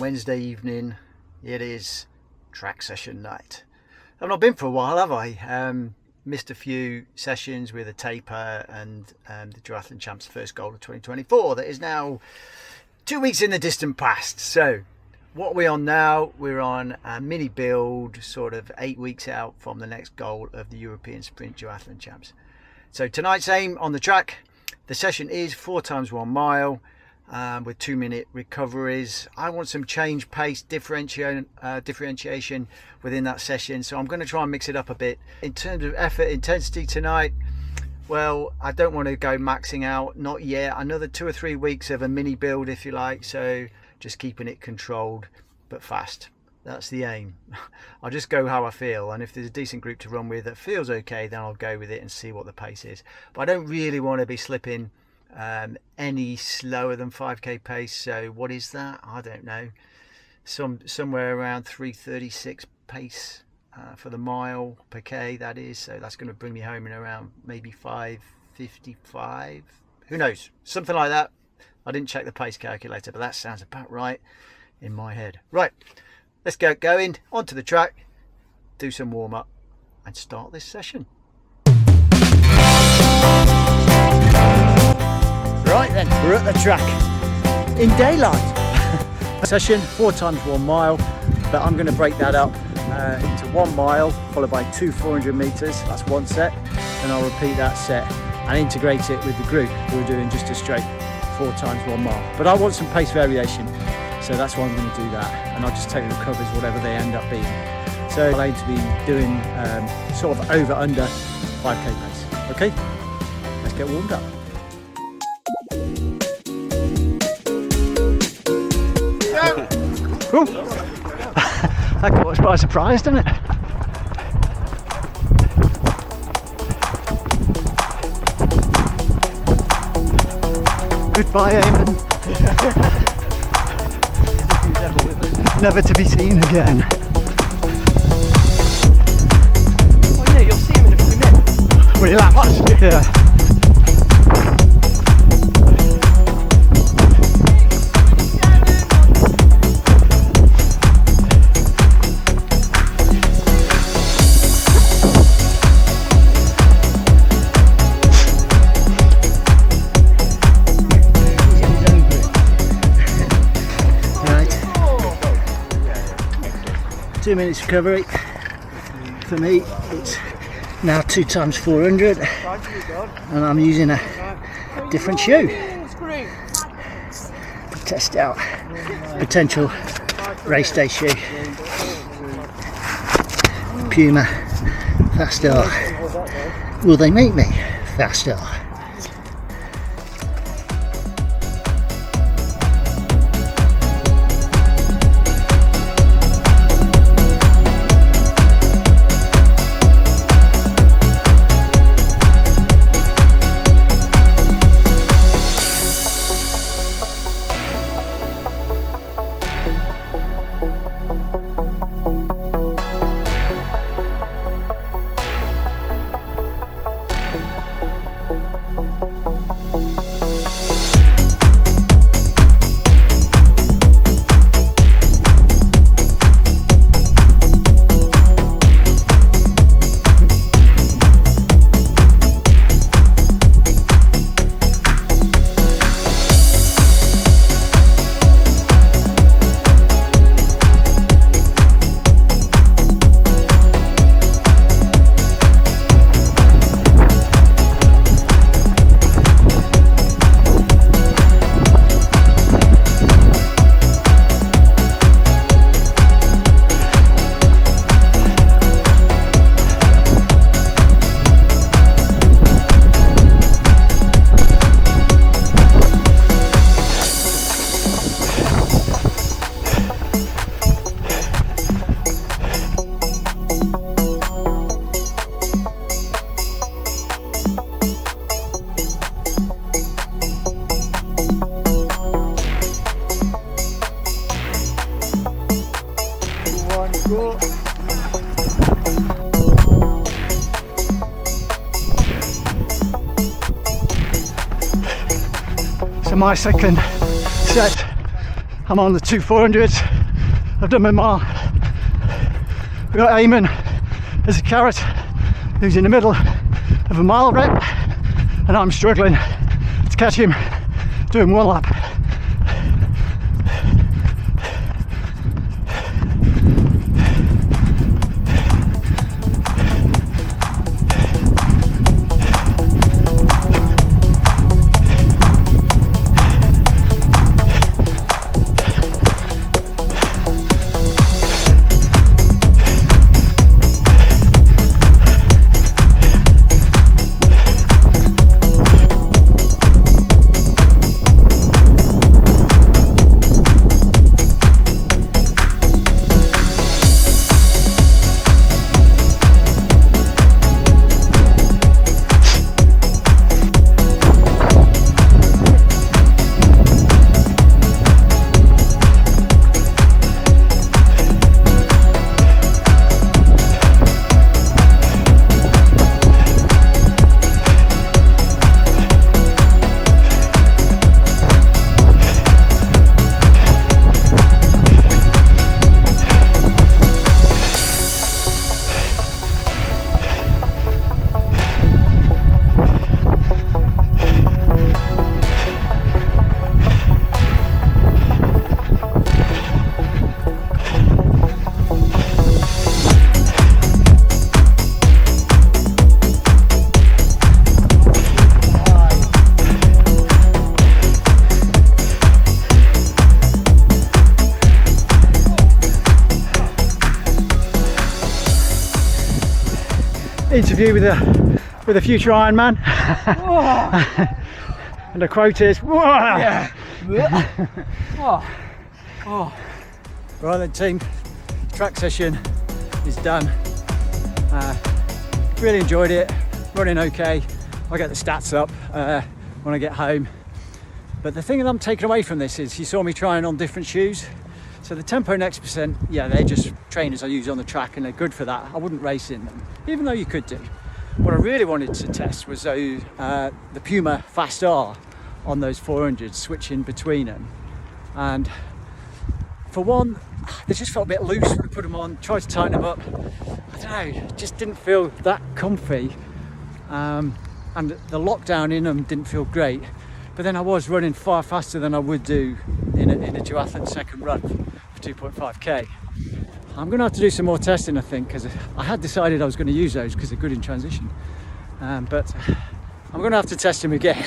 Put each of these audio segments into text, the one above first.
Wednesday evening. It is track session night. I've not been for a while, have I? Missed a few sessions with a taper and the Duathlon Champs first goal of 2024 that is now 2 weeks in the distant past. So what are we on now? We're on a mini build, sort of 8 weeks out from the next goal of the European Sprint Duathlon Champs. So tonight's aim on the track, the session is 4 times 1 mile with 2-minute recoveries. I want some change pace differentiation within that session, so I'm going to try and mix it up a bit. In terms of effort intensity tonight, well, I don't want to go maxing out, not yet. Another 2 or 3 weeks of a mini build, if you like, so just keeping it controlled but fast. That's the aim. I'll just go how I feel, and if there's a decent group to run with that feels okay, then I'll go with it and see what the pace is. But I don't really want to be slipping any slower than 5k pace. So what is that? I don't know, somewhere around 3:36 pace for the mile per k, that is. So that's going to bring me home in around maybe 5:55, who knows, something like that. I didn't check the pace calculator, but that sounds about right in my head. Right, let's get going onto the track, do some warm-up and start this session. Right then, we're at the track in daylight. Session 4 times 1 mile, but I'm going to break that up into 1 mile followed by 2 400 meters. That's one set, and I'll repeat that set and integrate it with the group who are doing just a straight 4 times 1 mile. But I want some pace variation, so that's why I'm going to do that, and I'll just take the recoveries whatever they end up being. So I aim to be doing sort of over under 5k pace. Okay, let's get warmed up. Cool. That caught us by surprise, didn't it? Goodbye, Eamon. Never to be seen again. Oh yeah, you'll see him in a few minutes. Will you laugh? Yeah. Right. 2 minutes recovery. For me, it's now 2 times 400, and I'm using a different shoe to test out potential race day shoe. Puma Faster. Will they make me faster? So my second set, I'm on the 2 400s. I've done my mile. We've got Eamon as a carrot who's in the middle of a mile rep, and I'm struggling to catch him doing one lap. Interview with a future Ironman. And the quote is, "Whoa!" Yeah. Right then team, track session is done. Really enjoyed it, running okay. I'll get the stats up when I get home. But the thing that I'm taking away from this is you saw me trying on different shoes. So the Tempo Next Percent, yeah, they're just trainers I use on the track and they're good for that. I wouldn't race in them, even though you could do. What I really wanted to test was the Puma Fast R on those 400s, switching between them. And for one, they just felt a bit loose when I put them on, tried to tighten them up. I don't know, just didn't feel that comfy. And the lockdown in them didn't feel great. But then I was running far faster than I would do in a duathlon second run for 2.5k. I'm going to have to do some more testing, I think, because I had decided I was going to use those because they're good in transition. But I'm going to have to test them again.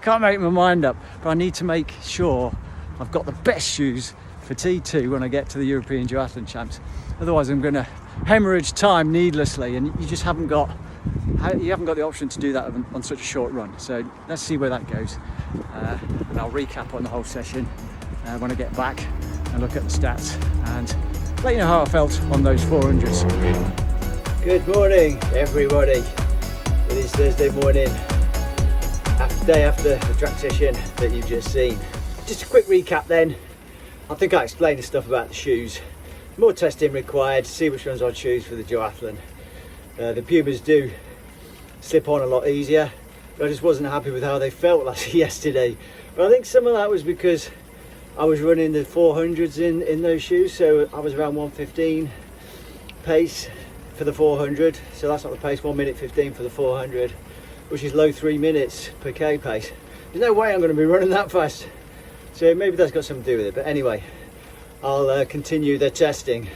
Can't make my mind up, but I need to make sure I've got the best shoes for T2 when I get to the European Duathlon Champs. Otherwise I'm going to hemorrhage time needlessly, and you just haven't got the option to do that on such a short run. So let's see where that goes, and I'll recap on the whole session when I get back and look at the stats and let you know how I felt on those 400s. Good morning everybody. It is Thursday morning, day after the track session that you've just seen. Just a quick recap then. I think I explained the stuff about the shoes. More testing required to see which ones I'd choose for the duathlon. The Pumas do slip on a lot easier, but I just wasn't happy with how they felt yesterday. But I think some of that was because I was running the 400s in those shoes, so I was around 1:15 pace for the 400, so that's not the pace, 1 minute 15 for the 400, which is low 3 minutes per k pace. There's no way I'm going to be running that fast, so maybe that's got something to do with it. But anyway, I'll continue the testing.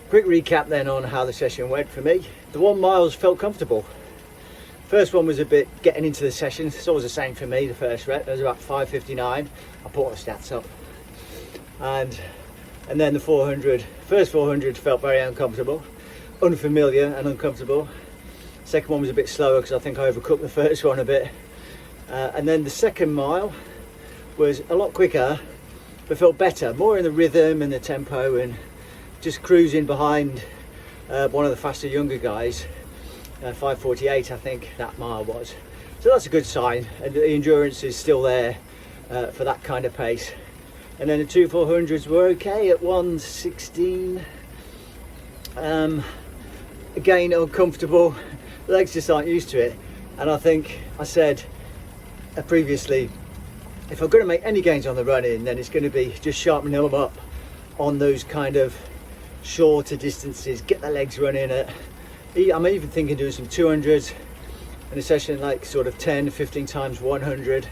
Quick recap then on how the session went for me. The 1 miles felt comfortable. First one was a bit getting into the session. It's always the same for me. The first rep, it was about 5:59. I put all the stats up, and then the 400. First 400 felt very uncomfortable, unfamiliar and uncomfortable. Second one was a bit slower because I think I overcooked the first one a bit, and then the second mile was a lot quicker, but felt better, more in the rhythm and the tempo, and just cruising behind one of the faster younger guys. 5:48 I think that mile was, so that's a good sign, and the endurance is still there for that kind of pace. And then the 2 400s were okay at 1:16. Again, uncomfortable, legs just aren't used to it, and I think I said previously, if I'm going to make any gains on the running, then it's going to be just sharpening them up on those kind of shorter distances, get the legs running at, I'm even thinking doing some 200s in a session, like sort of 10 15 times 100,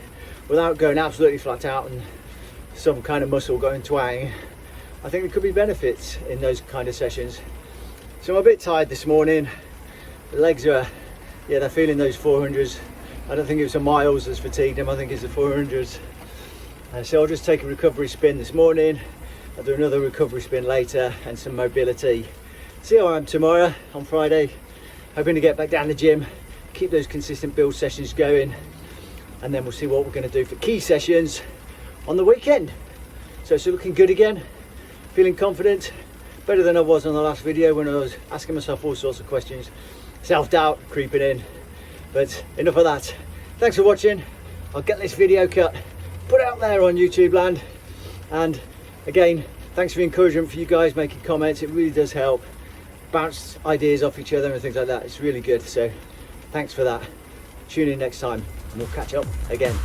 without going absolutely flat out and some kind of muscle going twang. I think there could be benefits in those kind of sessions. So I'm a bit tired this morning. The legs are, yeah, they're feeling those 400s. I don't think it's the miles that's fatigued them, I think it's the 400s. So I'll just take a recovery spin this morning. I'll do another recovery spin later and some mobility. See how I am tomorrow on Friday. Hoping to get back down the gym, keep those consistent build sessions going, and then we'll see what we're going to do for key sessions on the weekend. So it's looking good again, feeling confident, better than I was on the last video when I was asking myself all sorts of questions, self-doubt creeping in. But enough of that. Thanks for watching. I'll get this video cut, put it out there on YouTube land, and again, thanks for the encouragement for you guys making comments. It really does help bounce ideas off each other and things like that. It's really good, so thanks for that. Tune in next time and we'll catch up again.